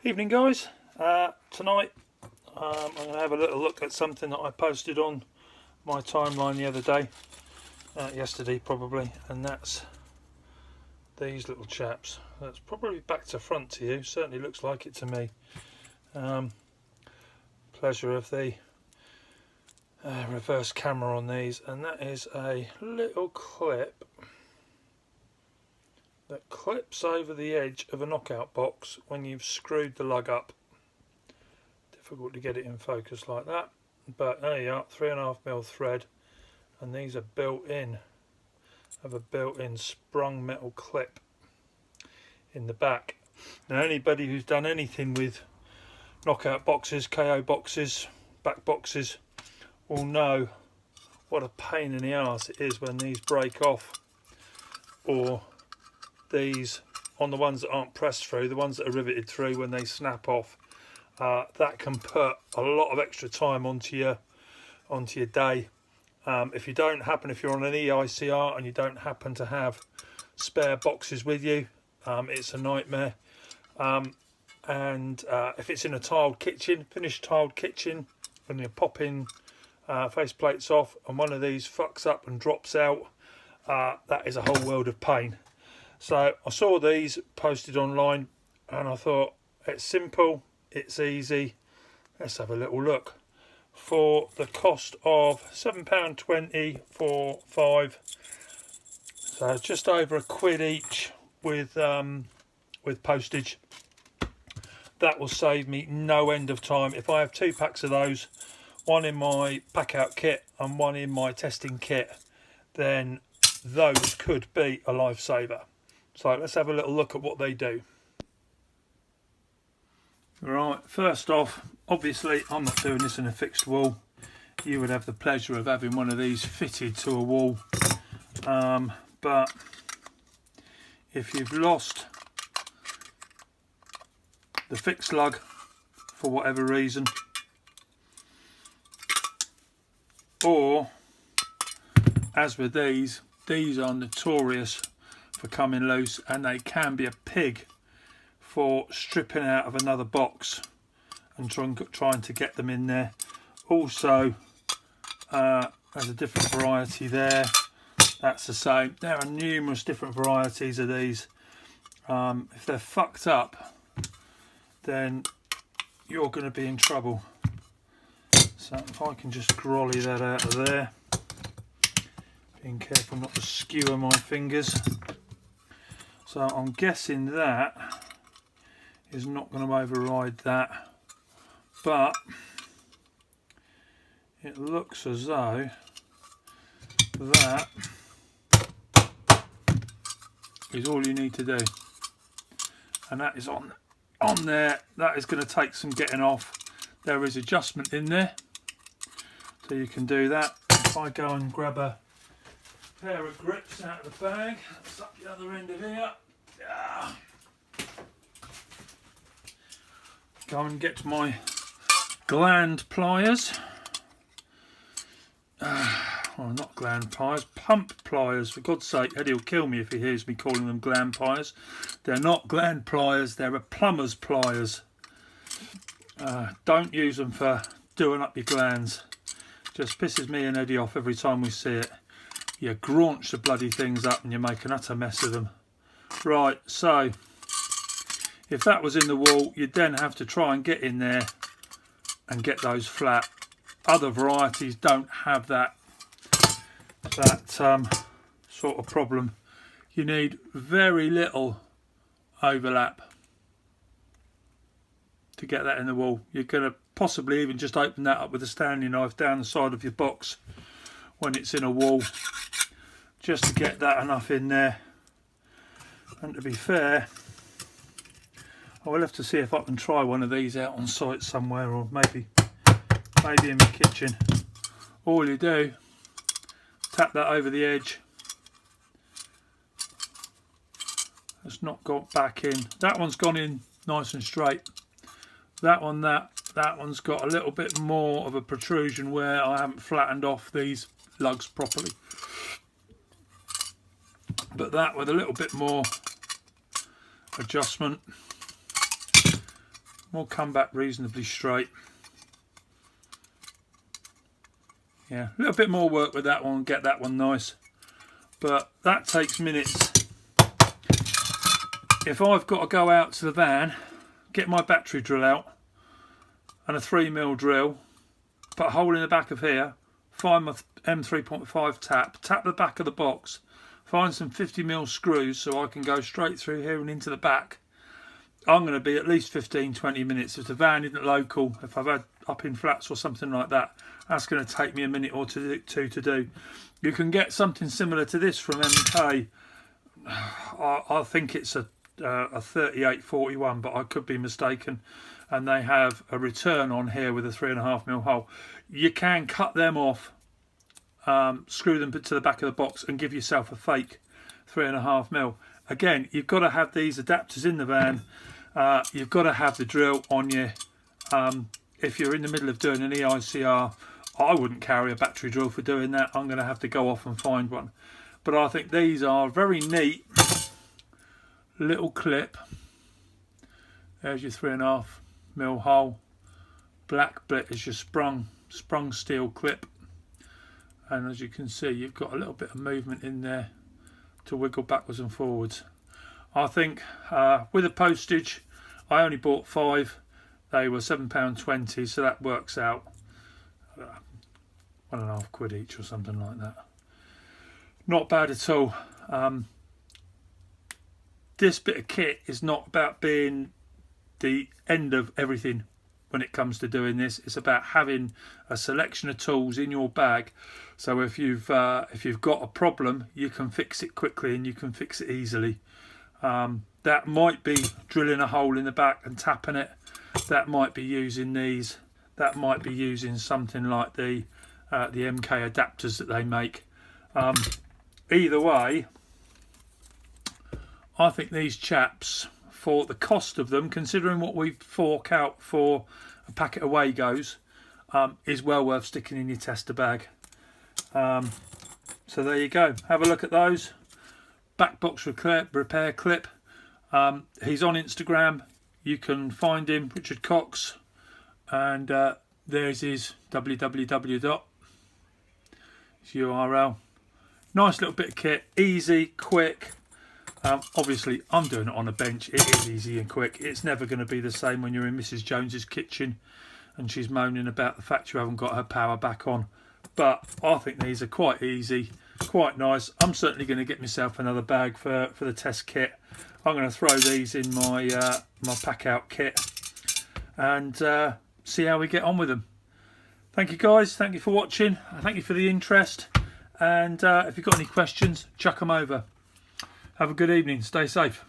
Evening guys, tonight I'm going to have a little look at something that I posted on my timeline the other day, yesterday probably, and that's these little chaps. That's probably back to front to you, certainly looks like it to me. Pleasure of the reverse camera on these, and that is a little clip that clips over the edge of a knockout box when you've screwed the lug up. Difficult to get it in focus like that, but there you are, 3.5mm thread, and these are built in, have a built-in sprung metal clip in the back. Now anybody who's done anything with knockout boxes, KO boxes, back boxes will know what a pain in the arse it is when these break off, or these on the ones that aren't pressed through, the ones that are riveted through, when they snap off. That can put a lot of extra time onto your day. If you're on an EICR and you don't happen to have spare boxes with you, it's a nightmare. And if it's in a tiled kitchen, finished tiled kitchen, when you're popping face plates off and one of these fucks up and drops out, that is a whole world of pain. So I saw these posted online and I thought, it's simple, it's easy, let's have a little look. For the cost of £7.20 for 5, so just over £1 each with postage. That will save me no end of time. If I have 2 packs of those, one in my pack out kit and one in my testing kit, then those could be a lifesaver. So let's have a little look at what they do. Right, first off, obviously I'm not doing this in a fixed wall. You would have the pleasure of having one of these fitted to a wall. But if you've lost the fixed lug for whatever reason, or as with these are notorious for coming loose, and they can be a pig for stripping out of another box and trying to get them in there. Also, there's a different variety there. That's the same. There are numerous different varieties of these. If they're fucked up, then you're going to be in trouble. So if I can just grolly that out of there, being careful not to skewer my fingers. So I'm guessing that is not going to override that, but it looks as though that is all you need to do, and that is on there. That is going to take some getting off. There is adjustment in there, so you can do that. If I go and grab a pair of grips out of the bag, that's up the other end of here. Go and get my gland pliers. Well, not gland pliers, pump pliers, for God's sake. Eddie will kill me if he hears me calling them gland pliers. They're not gland pliers, they're a plumber's pliers. Don't use them for doing up your glands. Just pisses me and Eddie off every time we see it. You graunch the bloody things up and you make an utter mess of them. Right, so if that was in the wall, you'd then have to try and get in there and get those flat. Other varieties don't have that sort of problem. You need very little overlap to get that in the wall. You're going to possibly even just open that up with a Stanley knife down the side of your box when it's in a wall, just to get that enough in there. And to be fair, I will have to see if I can try one of these out on site somewhere, or maybe in the kitchen. All you do, tap that over the edge. It's not got back in. That one's gone in nice and straight. That one's got a little bit more of a protrusion where I haven't flattened off these lugs properly. But that with a little bit more adjustment will come back reasonably straight. Yeah, a little bit more work with that one, get that one nice, but that takes minutes. If I've got to go out to the van, get my battery drill out and a 3mm drill, put a hole in the back of here, find my M3.5 tap the back of the box, find some 50mm screws so I can go straight through here and into the back, I'm going to be at least 15-20 minutes. If the van isn't local, if I've had up in flats or something like that, that's going to take me a minute or two to do. You can get something similar to this from MK. I think it's a 3841, but I could be mistaken, and they have a return on here with a 3.5mm hole. You can cut them off, screw them to the back of the box and give yourself a fake 3.5mm. Again, you've got to have these adapters in the van. You've got to have the drill on you. If you're in the middle of doing an EICR, I wouldn't carry a battery drill for doing that. I'm going to have to go off and find one. But I think these are very neat. Little clip. There's your 3.5mm hole. Black bit is your sprung steel clip. And as you can see, you've got a little bit of movement in there to wiggle backwards and forwards. I think with the postage, I only bought 5. They were £7.20, so that works out £1.50 each or something like that. Not bad at all. This bit of kit is not about being the end of everything when it comes to doing this. It's about having a selection of tools in your bag, so if you've got a problem, you can fix it quickly and you can fix it easily. That might be drilling a hole in the back and tapping it. That might be using these. That might be using something like the MK adapters that they make. Either way, I think these chaps, for the cost of them, considering what we fork out for a packet of Wagos, is well worth sticking in your tester bag. So there you go. Have a look at those. Back box repair clip. He's on Instagram. You can find him, Richard Cox, and there's his www. His URL. Nice little bit of kit, easy, quick. Obviously, I'm doing it on a bench. It is easy and quick. It's never going to be the same when you're in Mrs. Jones's kitchen and she's moaning about the fact you haven't got her power back on. But I think these are quite easy, quite nice. I'm certainly going to get myself another bag for the test kit. I'm going to throw these in my my pack out kit and see how we get on with them. Thank you guys, thank you for watching, thank you for the interest, and if you've got any questions, chuck them over. Have a good evening, stay safe.